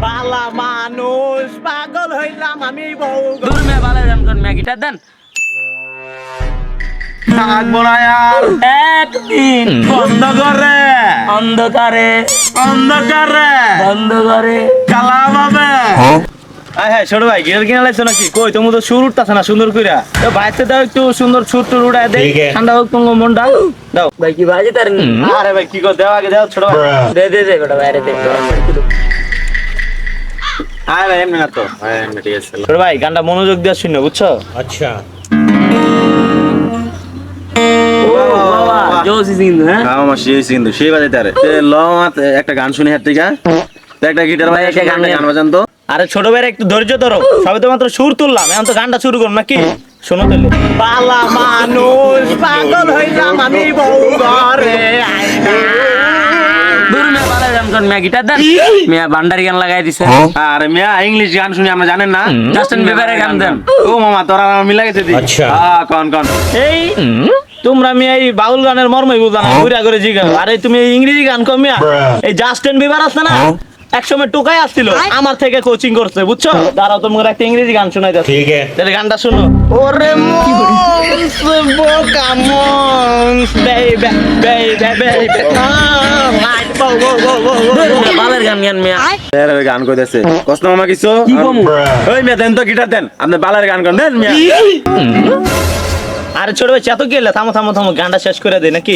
বালা মানুষ পাগল হইলাম আমি বউ দূর মেয়ে বালের গান কর মেয়ে গিটার দেন থাকবো না আর একদিন বন্ধ করে অন্ধকারে বন্ধ করে কালা পাবে হ্যাঁ ছোট ভাই গিটার কিনা লাগছে নাকি কই তুমি তো সুর উঠতাছে না সুন্দর কইরা তো বাইতে দাও একটু সুন্দর সুর টুর উড়ায় দে ঠান্ডা হোক তোমার মনটা দাও ভাই কি বাজে তার আরে ভাই কি কর দাও আগে দাও ছোট ভাই দে বেটা বাইরে দে আরে ভাই এমনি না তো এমনি ঠিক আছে ছোট ভাই গানটা মনোযোগ দিয়ে শুনো বুঝছো अच्छा বাবা জোসি সিং হ্যাঁ আমার সেই কিন্তু সেই বাজাইতে আরে লমাত একটা গান শুনি হাত থেকে তো একটা গিটার ভাই একটা গান বাজান তো আরে ছোট ভাই একটু ধৈর্য ধরো সবে তো মাত্র সুর তুললাম এখন তো গানটা শুরু করুন নাকি শোনো তাহলে বালা মানুষ পাগল হইলাম আমি বউ ঘরে আইনা দূর মেয়ে বালের গান কর মেয়ে গিটার দেন মেয়ে ভান্ডারি গান লাগাই দিছে আরে মিয়া ইংলিশ গান শুনি আমরা জানেন না জাস্টিন বিবারের গান দেন ও মামা তোরা মিলা গেছে দি আচ্ছা। কোন এই তোমরা মিয়া এই বাউল গানের মর্মই বুঝা না ঘুরা করে জিগা আরে তুমি এই ইংরেজি গান কম মিয়া এই জাস্টিন বিবার আছে না একসময় টোকাই আসছিল আমার থেকে কোচিং করছে বুঝছো দাঁড়াও তোমার একটা ইংরেজি গান শোনাই যাচ্ছে ठीक है তাহলে গানটা শোনো ওরে মনস বোকা মনস বেবি বেবি বেবি লাইট বো বো বো দূর মেয়ে বালের গান গান মেয়ে আরে গান কইতেছে কষ্ট মামা কিছু কি কম ওই মিয়া দেন তো গিটার দেন আপনি বালার গান করেন দেন মিয়া আরে ছোট ভাই চাতো গেলে থামো থামো থামো গানটা শেষ করে দেই নাকি